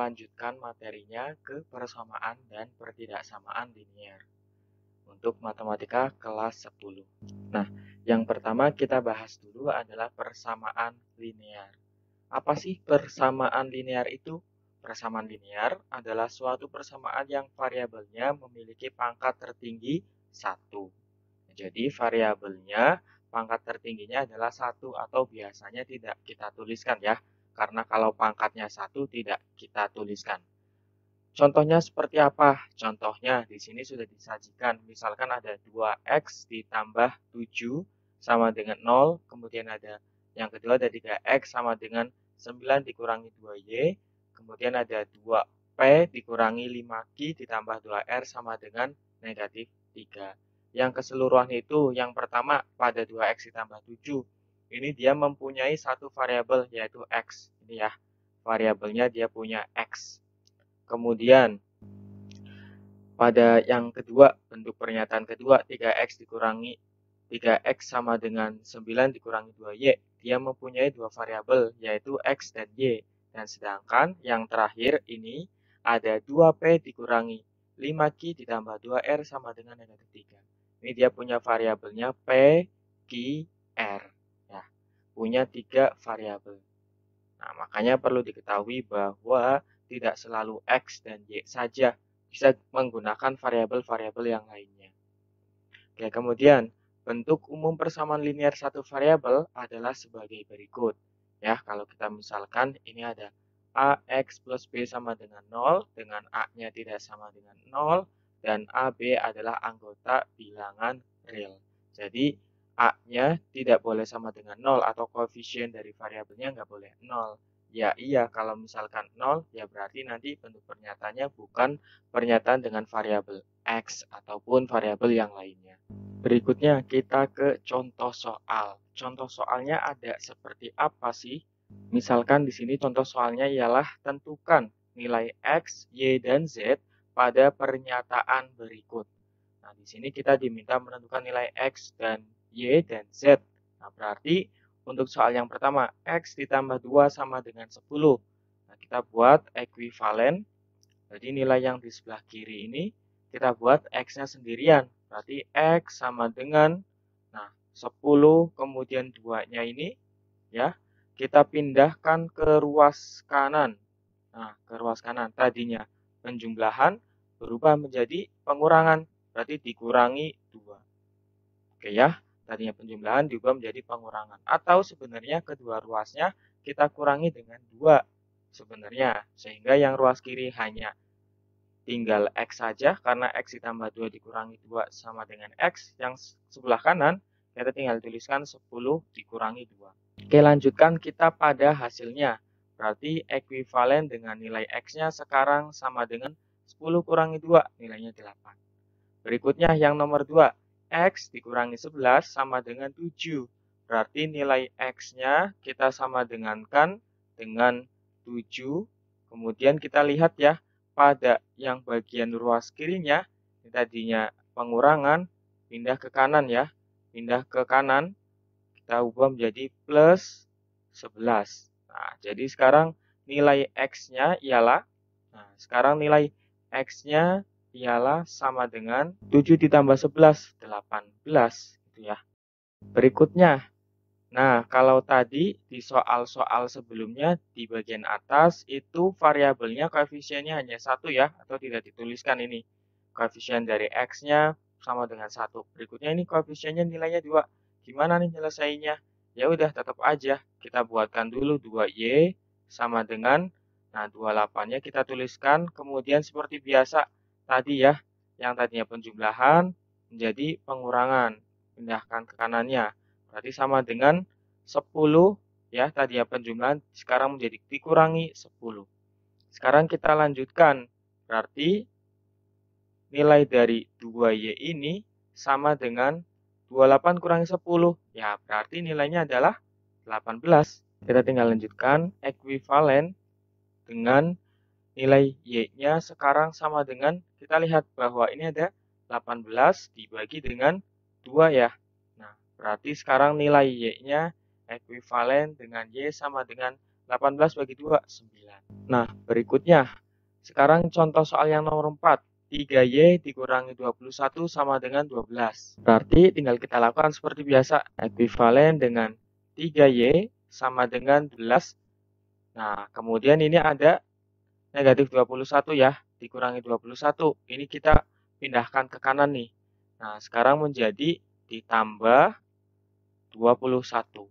lanjutkan materinya ke persamaan dan pertidaksamaan linier untuk matematika kelas 10. Nah, yang pertama kita bahas dulu adalah persamaan linear. Apa sih persamaan linear itu? Persamaan linear adalah suatu persamaan yang variabelnya memiliki pangkat tertinggi 1. Jadi variabelnya pangkat tertingginya adalah 1 atau biasanya tidak kita tuliskan ya. Karena kalau pangkatnya 1 tidak kita tuliskan. Contohnya seperti apa? Contohnya di sini sudah disajikan. Misalkan ada 2x ditambah 7 sama dengan 0. Kemudian ada yang kedua ada 3x sama dengan 9 dikurangi 2y. Kemudian ada 2p dikurangi 5q ditambah 2r sama dengan negatif 3. Yang keseluruhan itu yang pertama pada 2x ditambah 7. Ini dia mempunyai satu variabel yaitu x. Ini ya, variabelnya dia punya x. Kemudian pada yang kedua, bentuk pernyataan kedua 3x dikurangi 3x sama dengan 9 dikurangi 2y. Dia mempunyai dua variabel yaitu x dan y. Dan sedangkan yang terakhir ini ada 2p dikurangi 5q ditambah 2r sama dengan negatif 3. Ini dia punya variabelnya p, q, r. Ya, punya 3 variabel. Nah, makanya perlu diketahui bahwa tidak selalu x dan y saja, bisa menggunakan variabel-variabel yang lainnya. Oke, kemudian bentuk umum persamaan linear satu variabel adalah sebagai berikut. Ya, kalau kita misalkan ini ada ax plus b sama dengan 0, dengan a-nya tidak sama dengan 0, dan ab adalah anggota bilangan real. Jadi, a-nya tidak boleh sama dengan 0 atau koefisien dari variabelnya nggak boleh 0. Ya iya, kalau misalkan 0, ya berarti nanti bentuk pernyataannya bukan pernyataan dengan variabel x ataupun variabel yang lainnya. Berikutnya kita ke contoh soal. Contoh soalnya ada seperti apa sih? Misalkan di sini contoh soalnya ialah tentukan nilai x, y, dan z pada pernyataan berikut. Nah, di sini kita diminta menentukan nilai x dan y dan z. Nah, berarti untuk soal yang pertama, x ditambah 2 sama dengan 10. Nah, kita buat ekuivalen. Jadi nilai yang di sebelah kiri ini kita buat x-nya sendirian. Berarti x sama dengan 10 kemudian 2-nya ini ya, kita pindahkan ke ruas kanan. Nah, ke ruas kanan tadinya penjumlahan berubah menjadi pengurangan, berarti dikurangi 2. Oke ya, tadinya penjumlahan diubah menjadi pengurangan. Atau sebenarnya kedua ruasnya kita kurangi dengan 2 sebenarnya, sehingga yang ruas kiri hanya tinggal x saja, karena x ditambah 2 dikurangi 2 sama dengan x. Yang sebelah kanan kita tinggal tuliskan 10 dikurangi 2. Oke, lanjutkan kita pada hasilnya. Berarti ekuivalen dengan nilai x-nya sekarang sama dengan 10 kurangi 2, nilainya 8. Berikutnya yang nomor 2, x dikurangi 11 sama dengan 7. Berarti nilai x-nya kita sama dengankan dengan 7. Kemudian kita lihat ya, pada yang bagian ruas kirinya, ini tadinya pengurangan, pindah ke kanan ya. Pindah ke kanan, kita ubah menjadi plus 11. Nah, jadi sekarang nilai x-nya ialah, sekarang nilai x-nya ialah sama dengan 7 ditambah 11, 18. Gitu ya. Berikutnya, nah kalau tadi di soal-soal sebelumnya di bagian atas itu variabelnya koefisiennya hanya 1 ya, atau tidak dituliskan ini. Koefisien dari x-nya sama dengan 1. Berikutnya ini koefisiennya nilainya 2. Gimana nih nyelesainya? Ya udah tetap aja kita buatkan dulu 2y sama dengan 28-nya kita tuliskan, kemudian seperti biasa tadi ya, yang tadinya penjumlahan menjadi pengurangan, pindahkan ke kanannya. Berarti sama dengan 10 ya, tadinya penjumlahan sekarang menjadi dikurangi 10. Sekarang kita lanjutkan. Berarti nilai dari 2y ini sama dengan 28 kurangi 10. Ya, berarti nilainya adalah 18. Kita tinggal lanjutkan ekuivalen dengan nilai y-nya sekarang sama dengan, kita lihat bahwa ini ada 18 dibagi dengan 2 ya. Nah, berarti sekarang nilai y-nya ekuivalen dengan y sama dengan 18 bagi 2, 9. Nah, berikutnya. Sekarang contoh soal yang nomor 4. 3Y dikurangi 21 sama dengan 12. Berarti tinggal kita lakukan seperti biasa. Ekuivalen dengan 3Y sama dengan 12. Nah, kemudian ini ada negatif 21 ya, dikurangi 21. Ini kita pindahkan ke kanan nih. Nah, sekarang menjadi ditambah 21.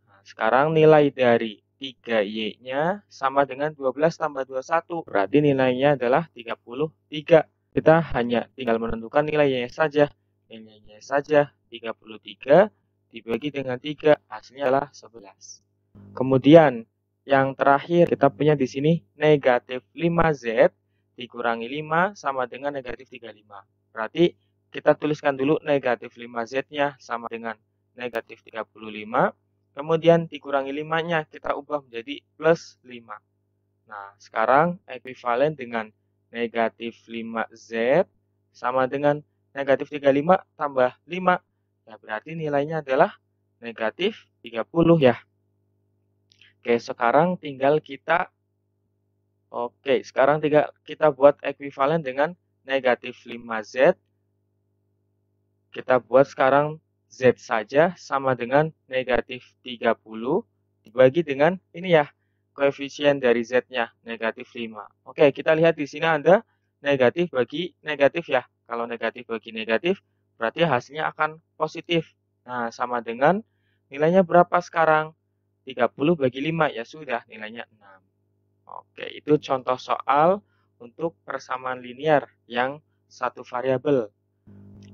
Nah, sekarang nilai dari 3Y-nya sama dengan 12 tambah 21. Berarti nilainya adalah 33. Kita hanya tinggal menentukan nilainya saja. Nilainya saja 33 dibagi dengan 3. Hasilnya adalah 11. Kemudian yang terakhir kita punya di sini negatif 5Z dikurangi 5 sama dengan negatif 35. Berarti kita tuliskan dulu negatif 5Z-nya sama dengan negatif 35. Kemudian dikurangi 5-nya kita ubah menjadi plus 5. Nah, sekarang ekuivalen dengan negatif 5Z sama dengan negatif 35 tambah 5. Ya, berarti nilainya adalah negatif 30 ya. Oke, sekarang tinggal kita buat ekuivalen dengan negatif 5Z. Kita buat sekarang Z saja sama dengan negatif 30 dibagi dengan ini ya, koefisien dari Z-nya, negatif 5. Oke, kita lihat di sini ada negatif bagi negatif ya. Kalau negatif bagi negatif, berarti hasilnya akan positif. Nah, sama dengan nilainya berapa sekarang? 30 bagi 5, ya sudah, nilainya 6. Oke, itu contoh soal untuk persamaan linear yang satu variabel.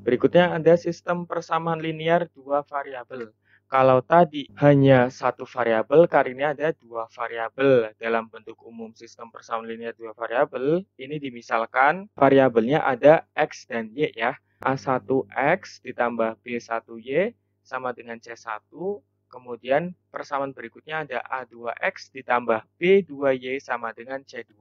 Berikutnya ada sistem persamaan linear dua variabel. Kalau tadi hanya satu variabel, kali ini ada dua variabel. Dalam bentuk umum sistem persamaan linear dua variabel, ini dimisalkan variabelnya ada X dan Y ya. A1X ditambah B1Y sama dengan C1. Kemudian persamaan berikutnya ada A2X ditambah B2Y sama dengan C2.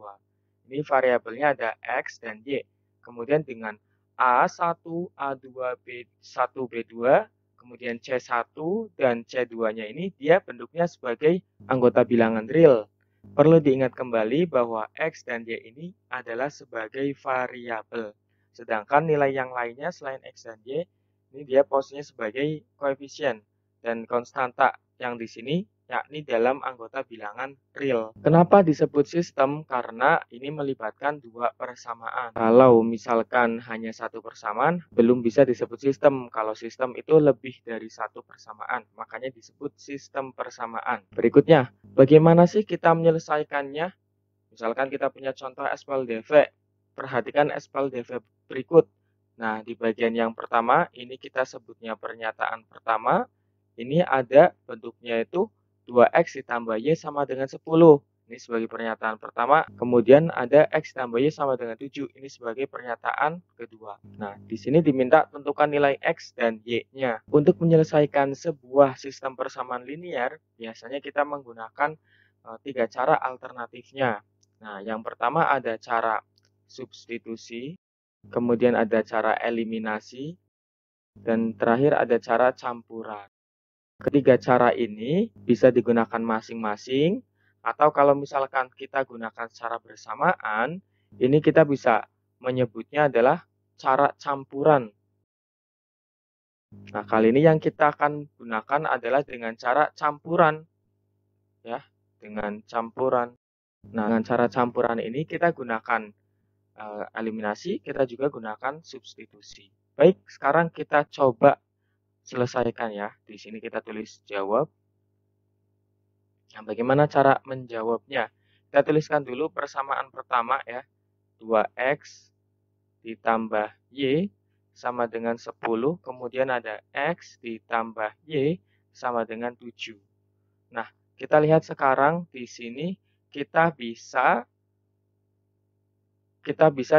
Ini variabelnya ada X dan Y. Kemudian dengan A1, A2, B1, B2, kemudian C1 dan C2-nya ini dia bentuknya sebagai anggota bilangan real. Perlu diingat kembali bahwa X dan Y ini adalah sebagai variabel. Sedangkan nilai yang lainnya selain X dan Y, ini dia posisinya sebagai koefisien dan konstanta yang di sini yakni dalam anggota bilangan real. Kenapa disebut sistem? Karena ini melibatkan dua persamaan. Kalau misalkan hanya satu persamaan, belum bisa disebut sistem. Kalau sistem itu lebih dari satu persamaan, makanya disebut sistem persamaan. Berikutnya, bagaimana sih kita menyelesaikannya? Misalkan kita punya contoh SPLDV. Perhatikan SPLDV berikut. Nah, di bagian yang pertama, ini kita sebutnya pernyataan pertama. Ini ada bentuknya itu 2X ditambah Y sama dengan 10. Ini sebagai pernyataan pertama. Kemudian ada X ditambah Y sama dengan 7. Ini sebagai pernyataan kedua. Nah, di sini diminta tentukan nilai X dan Y-nya. Untuk menyelesaikan sebuah sistem persamaan linear, biasanya kita menggunakan tiga cara alternatifnya. Nah, yang pertama ada cara substitusi, kemudian ada cara eliminasi, dan terakhir ada cara campuran. Ketiga cara ini bisa digunakan masing-masing, atau kalau misalkan kita gunakan secara bersamaan, ini kita bisa menyebutnya adalah cara campuran. Nah, kali ini yang kita akan gunakan adalah dengan cara campuran. Ya, dengan campuran. Nah, dengan cara campuran ini kita gunakan eliminasi, kita juga gunakan substitusi. Baik, sekarang kita coba selesaikan ya. Di sini kita tulis jawab. Nah, bagaimana cara menjawabnya? Kita tuliskan dulu persamaan pertama ya. 2X ditambah Y sama dengan 10. Kemudian ada X ditambah Y sama dengan 7. Nah, kita lihat sekarang di sini kita bisa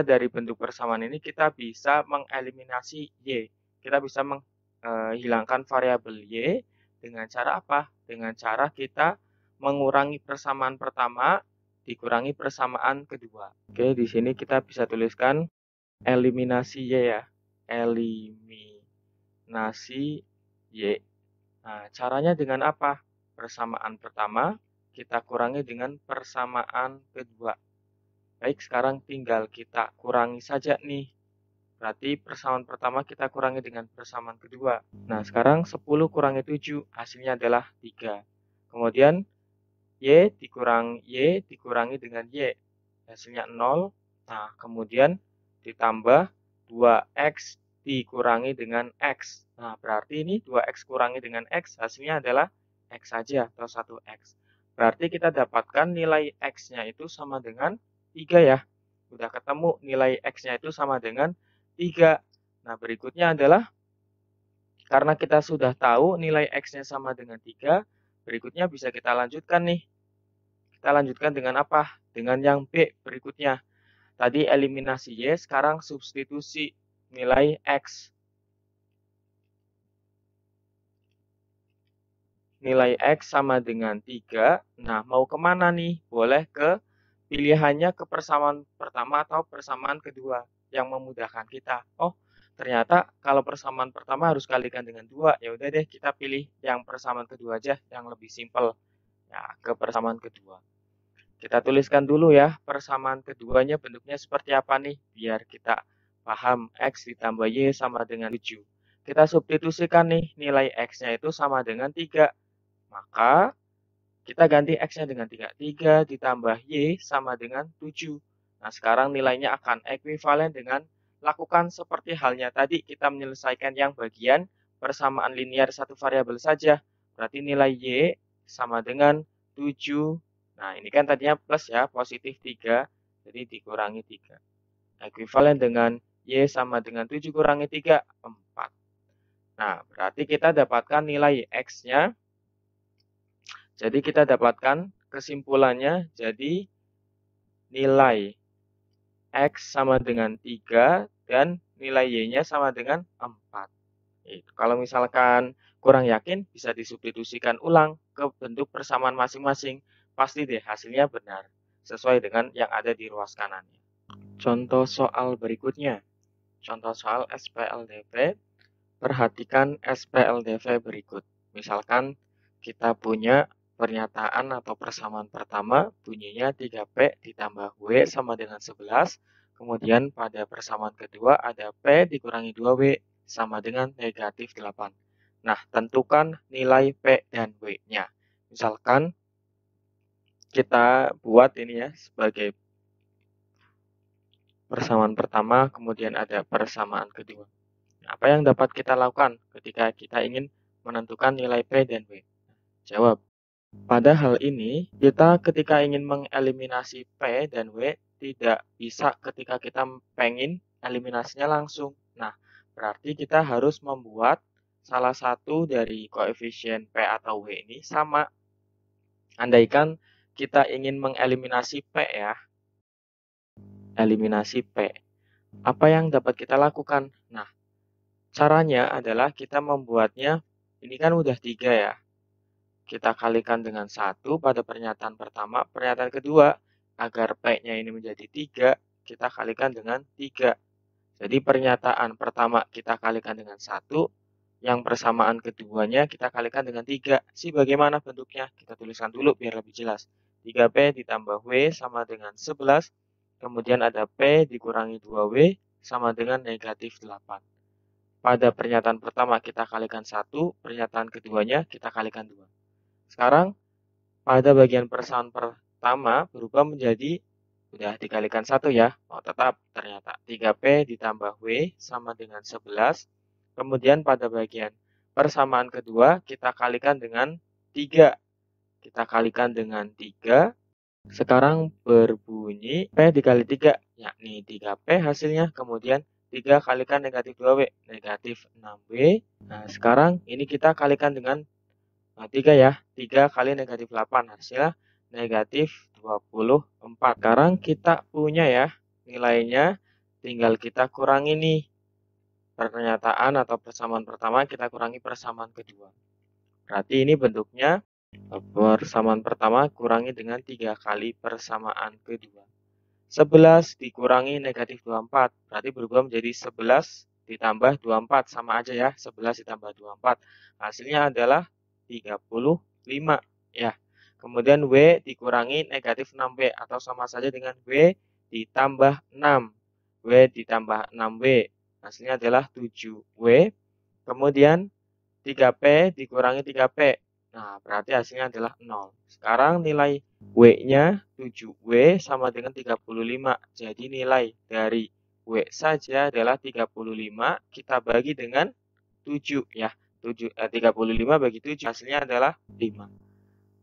dari bentuk persamaan ini kita bisa mengeliminasi Y. Kita bisa menghilangkan variabel Y dengan cara apa? Dengan cara kita mengurangi persamaan pertama dikurangi persamaan kedua. Oke, di sini kita bisa tuliskan eliminasi Y ya. Eliminasi Y. Nah, caranya dengan apa? Persamaan pertama kita kurangi dengan persamaan kedua. Baik, sekarang tinggal kita kurangi saja nih. Berarti persamaan pertama kita kurangi dengan persamaan kedua. Nah, sekarang 10 kurangi 7, hasilnya adalah 3. Kemudian, Y dikurangi dengan Y, hasilnya 0. Nah, kemudian ditambah 2X dikurangi dengan X. Nah, berarti ini 2X kurangi dengan X, hasilnya adalah X saja atau 1X. Berarti kita dapatkan nilai X-nya itu sama dengan 3 ya. Udah ketemu nilai X-nya itu sama dengan 3. Nah, berikutnya adalah karena kita sudah tahu nilai X-nya sama dengan 3, berikutnya bisa kita lanjutkan nih. Kita lanjutkan dengan apa? Dengan yang B berikutnya. Tadi eliminasi Y, sekarang substitusi nilai X. Nilai X sama dengan 3. Nah, mau kemana nih? Boleh ke pilihannya ke persamaan pertama atau persamaan kedua yang memudahkan kita. Oh, ternyata kalau persamaan pertama harus kalikan dengan 2. Ya udah deh, kita pilih yang persamaan kedua aja, yang lebih simpel. Ya, ke persamaan kedua. Kita tuliskan dulu ya, persamaan keduanya bentuknya seperti apa nih, biar kita paham X ditambah Y sama dengan 7. Kita substitusikan nih, nilai X-nya itu sama dengan 3. Maka, kita ganti X-nya dengan 3. 3 ditambah Y sama dengan 7. Nah, sekarang nilainya akan ekuivalen dengan lakukan seperti halnya tadi, kita menyelesaikan yang bagian persamaan linear satu variabel saja. Berarti nilai Y sama dengan 7. Nah, ini kan tadinya plus ya, positif 3, jadi dikurangi 3. Ekuivalen dengan Y sama dengan 7 kurangi 3, 4. Nah, berarti kita dapatkan nilai X-nya. Jadi kita dapatkan kesimpulannya, jadi nilai X sama dengan 3 dan nilai Y-nya sama dengan 4. Kalau misalkan kurang yakin, bisa disubstitusikan ulang ke bentuk persamaan masing-masing. Pasti deh hasilnya benar, sesuai dengan yang ada di ruas kanannya. Contoh soal berikutnya. Contoh soal SPLDV. Perhatikan SPLDV berikut. Misalkan kita punya pernyataan atau persamaan pertama bunyinya 3P ditambah W sama dengan 11. Kemudian pada persamaan kedua ada P dikurangi 2W sama dengan negatif 8. Nah, tentukan nilai P dan W-nya. Misalkan kita buat ini ya sebagai persamaan pertama, kemudian ada persamaan kedua. Apa yang dapat kita lakukan ketika kita ingin menentukan nilai P dan W? Jawab. Pada hal ini, kita ketika ingin mengeliminasi P dan W, tidak bisa ketika kita pengen eliminasinya langsung. Nah, berarti kita harus membuat salah satu dari koefisien P atau W ini sama. Andaikan kita ingin mengeliminasi P ya, eliminasi P. Apa yang dapat kita lakukan? Nah, caranya adalah kita membuatnya, ini kan udah 3 ya. Kita kalikan dengan 1 pada pernyataan pertama. Pernyataan kedua, agar P-nya ini menjadi 3, kita kalikan dengan 3. Jadi pernyataan pertama kita kalikan dengan 1, yang persamaan keduanya kita kalikan dengan 3. Bagaimana bentuknya? Kita tuliskan dulu biar lebih jelas. 3P ditambah W sama dengan 11. Kemudian ada P dikurangi 2W sama dengan negatif 8. Pada pernyataan pertama kita kalikan 1, pernyataan keduanya kita kalikan 2. Sekarang pada bagian persamaan pertama berubah menjadi udah dikalikan 1 ya. Oh, tetap ternyata 3P ditambah W sama dengan 11. Kemudian pada bagian persamaan kedua kita kalikan dengan 3. Kita kalikan dengan 3. Sekarang berbunyi P dikali 3, yakni 3P hasilnya. Kemudian 3 kalikan negatif 2W, negatif 6W. Nah, sekarang ini kita kalikan dengan 3 ya, 3 kali negatif 8, hasilnya negatif 24. Sekarang kita punya ya, nilainya tinggal kita kurangi nih. Pernyataan atau persamaan pertama kita kurangi persamaan kedua. Berarti ini bentuknya persamaan pertama kurangi dengan 3 kali persamaan kedua. 11 dikurangi negatif 24, berarti berubah menjadi 11 ditambah 24, sama aja ya, 11 ditambah 24. Hasilnya adalah 35 ya. Kemudian W dikurangi negatif 6W atau sama saja dengan W ditambah 6. W ditambah 6W. Hasilnya adalah 7W. Kemudian 3P dikurangi 3P. Nah, berarti hasilnya adalah 0. Sekarang nilai W-nya 7W sama dengan 35. Jadi nilai dari W saja adalah 35. Kita bagi dengan 7 ya. 35 bagi 7 hasilnya adalah 5.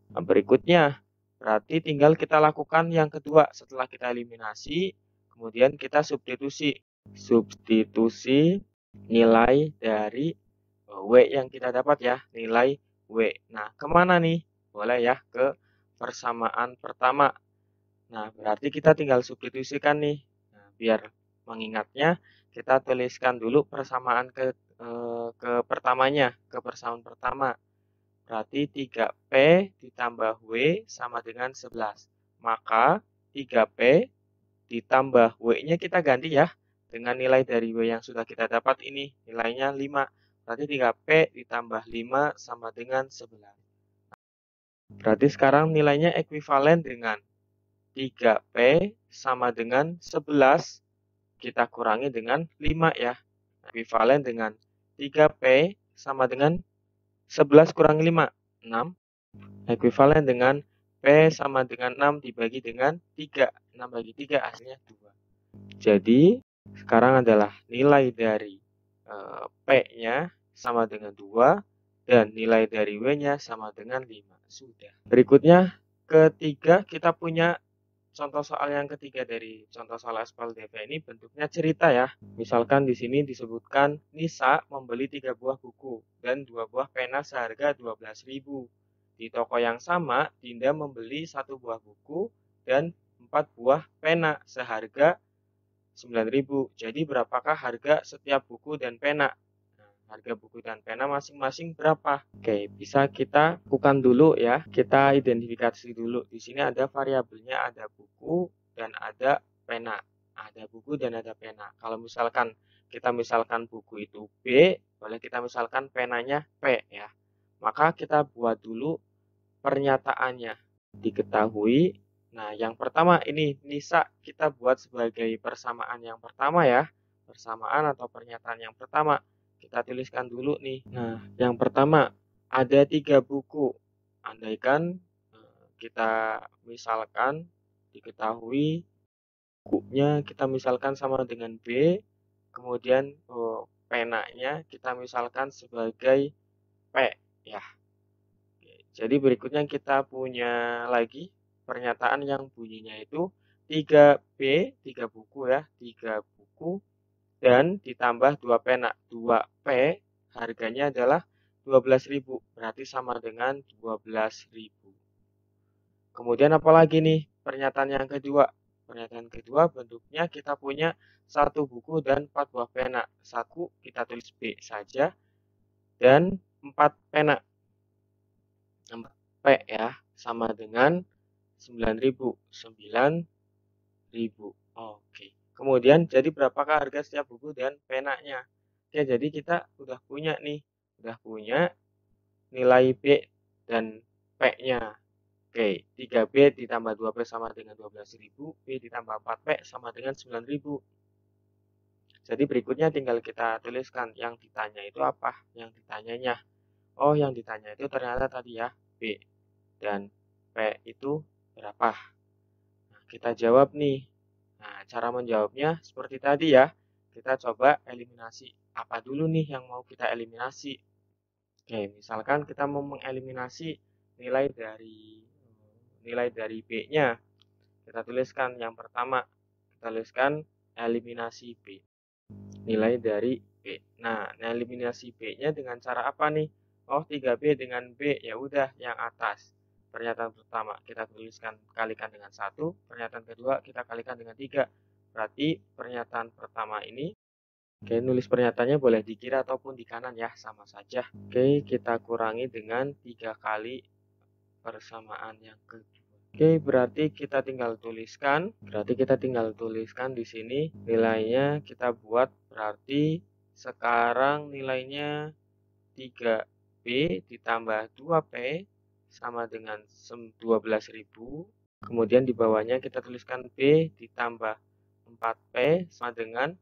Nah, berikutnya, berarti tinggal kita lakukan yang kedua setelah kita eliminasi, kemudian kita substitusi. Substitusi nilai dari W yang kita dapat ya, nilai W. Nah, kemana nih? Boleh ya, ke persamaan pertama. Nah, berarti kita tinggal substitusikan nih. Nah, biar mengingatnya, kita tuliskan dulu persamaan ke pertamanya, ke persamaan pertama. Berarti 3P ditambah W sama dengan 11. Maka 3P ditambah W-nya kita ganti ya. Dengan nilai dari W yang sudah kita dapat ini. Nilainya 5. Berarti 3P ditambah 5 sama dengan 11. Berarti sekarang nilainya ekuivalen dengan 3P sama dengan 11. Kita kurangi dengan 5 ya. Ekuivalen dengan 3P sama dengan 11 kurangi 5, 6. Ekuivalen dengan P sama dengan 6 dibagi dengan 3. 6 bagi 3 hasilnya 2. Jadi, sekarang adalah nilai dari P-nya sama dengan 2 dan nilai dari W-nya sama dengan 5. Sudah. Berikutnya, ketiga kita punya contoh soal yang ketiga dari contoh soal aspal DP ini bentuknya cerita ya. Misalkan di sini disebutkan Nisa membeli 3 buah buku dan 2 buah pena seharga 12.000. Di toko yang sama, Dinda membeli 1 buah buku dan 4 buah pena seharga 9.000. Jadi berapakah harga setiap buku dan pena? Harga buku dan pena masing-masing berapa? Oke, bisa kita lakukan dulu ya. Kita identifikasi dulu. Di sini ada variabelnya, ada buku dan ada pena. Ada buku dan ada pena. Kalau misalkan kita misalkan buku itu B, boleh kita misalkan penanya P ya. Maka kita buat dulu pernyataannya. Diketahui. Nah, yang pertama ini Nisa kita buat sebagai persamaan yang pertama ya. Persamaan atau pernyataan yang pertama. Kita tuliskan dulu nih. Nah, yang pertama ada 3 buku. Andaikan kita misalkan diketahui bukunya kita misalkan sama dengan B, kemudian penanya kita misalkan sebagai P ya. Jadi berikutnya kita punya lagi pernyataan yang bunyinya itu 3B, 3 buku ya, 3 buku dan ditambah 2 pena. 2P harganya adalah 12.000, berarti sama dengan 12.000. Kemudian apalagi nih pernyataan yang kedua? Pernyataan kedua bentuknya kita punya 1 buku dan 4 buah pena. 1 kita tulis B saja dan 4 pena. 4P ya, sama dengan 9.000. 9.000. Oke. Kemudian jadi berapakah harga setiap buku dan penanya? Oke, jadi kita udah punya nih, udah punya nilai B dan P-nya. Oke, 3B ditambah 2P sama dengan 12.000, B ditambah 4P sama dengan 9.000. Jadi berikutnya tinggal kita tuliskan yang ditanya itu apa, yang ditanyanya. Oh, yang ditanya itu ternyata tadi ya, B dan P itu berapa? Nah, kita jawab nih. Nah, cara menjawabnya seperti tadi ya. Kita coba eliminasi. Apa dulu nih yang mau kita eliminasi? Oke, misalkan kita mau mengeliminasi nilai dari B-nya. Kita tuliskan yang pertama. Kita tuliskan eliminasi B. Nilai dari B. Nah, eliminasi B-nya dengan cara apa nih? Oh, 3B dengan B. Ya udah, yang atas. Pernyataan pertama kita tuliskan kalikan dengan 1, pernyataan kedua kita kalikan dengan 3. Berarti pernyataan pertama ini, oke, nulis pernyataannya boleh di kiri ataupun di kanan ya, sama saja. Oke, kita kurangi dengan 3 kali persamaan yang kedua. Oke, berarti kita tinggal tuliskan. Di sini nilainya kita buat berarti sekarang nilainya 3B ditambah 2P sama dengan 12.000. Kemudian di bawahnya kita tuliskan B ditambah 4P sama dengan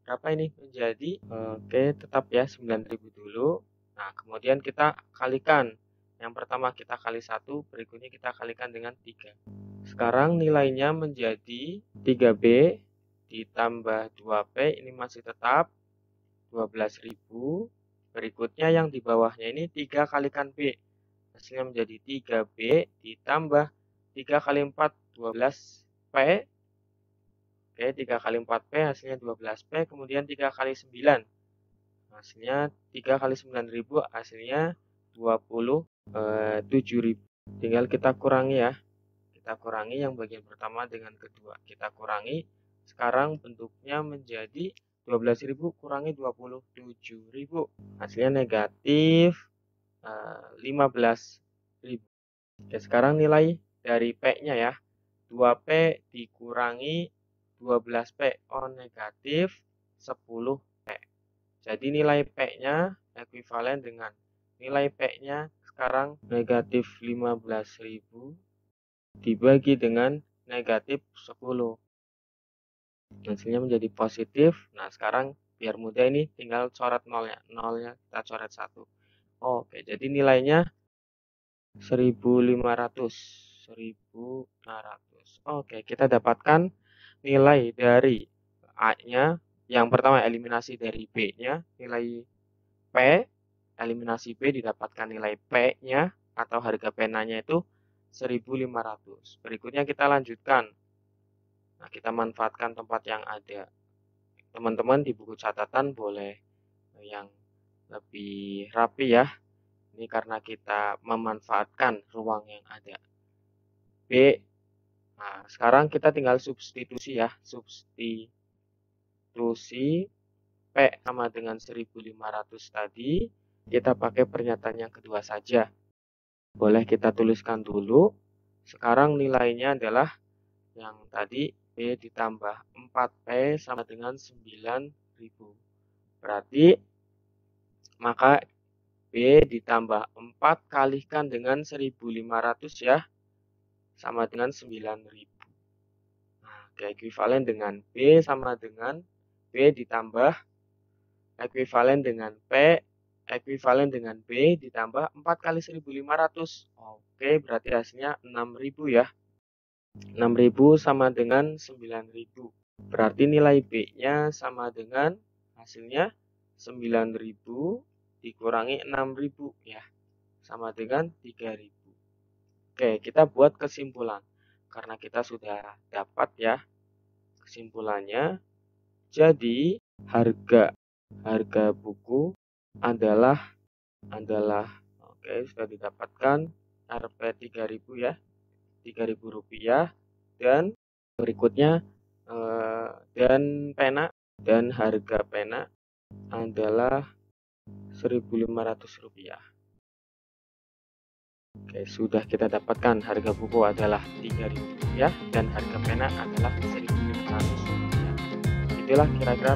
berapa ini? Menjadi, oke, tetap ya 9.000 dulu. Nah, kemudian kita kalikan. Yang pertama kita kali 1, berikutnya kita kalikan dengan 3. Sekarang nilainya menjadi 3B ditambah 2P, ini masih tetap 12.000. Berikutnya yang di bawahnya ini 3 kalikan B. Hasilnya menjadi 3B ditambah 3 kali 4, 12P. Oke, 3 kali 4P hasilnya 12P. Kemudian 3 kali 9. Hasilnya 3 kali 9.000 hasilnya 27.000. Tinggal kita kurangi ya. Kita kurangi yang bagian pertama dengan kedua. Kita kurangi. Sekarang bentuknya menjadi 12.000 kurangi 27.000. Hasilnya negatif 15.000. Oke, sekarang nilai dari P-nya ya. 2P dikurangi 12P. Oh, negatif 10P. Jadi nilai P-nya ekuivalen dengan nilai P-nya sekarang negatif 15.000 dibagi dengan negatif 10. Hasilnya menjadi positif. Nah, sekarang biar mudah ini tinggal coret nolnya. Nolnya kita coret 1. Oke, jadi nilainya 1.500. 1.500. Oke, kita dapatkan nilai dari A-nya. Yang pertama eliminasi dari B-nya. Nilai P. Eliminasi B didapatkan nilai P-nya atau harga penanya itu 1.500. Berikutnya kita lanjutkan. Nah, kita manfaatkan tempat yang ada. Teman-teman di buku catatan boleh yang lebih rapi ya. Ini karena kita memanfaatkan ruang yang ada. B. Nah, sekarang kita tinggal substitusi ya. Substitusi P sama dengan 1.500 tadi. Kita pakai pernyataan yang kedua saja. Boleh kita tuliskan dulu. Sekarang nilainya adalah yang tadi B ditambah 4P sama dengan 9.000. Berarti maka B ditambah 4 kalikan dengan 1.500 ya. Sama dengan 9.000. Nah, ekuivalen dengan B sama dengan B ditambah ekuivalen dengan P ekuivalen dengan B ditambah 4 kali 1.500. Oke, berarti hasilnya 6.000 ya. 6.000 sama dengan 9.000. Berarti nilai B-nya sama dengan hasilnya 9.000 dikurangi 6.000 ya. Sama dengan 3.000. Oke, kita buat kesimpulan. Karena kita sudah dapat ya kesimpulannya. Jadi harga buku adalah oke, sudah didapatkan Rp 3.000 ya, Rp3.000 dan berikutnya dan harga pena adalah Rp1.500. Oke, sudah kita dapatkan harga buku adalah Rp3.000 dan harga pena adalah Rp1.500. Itulah kira-kira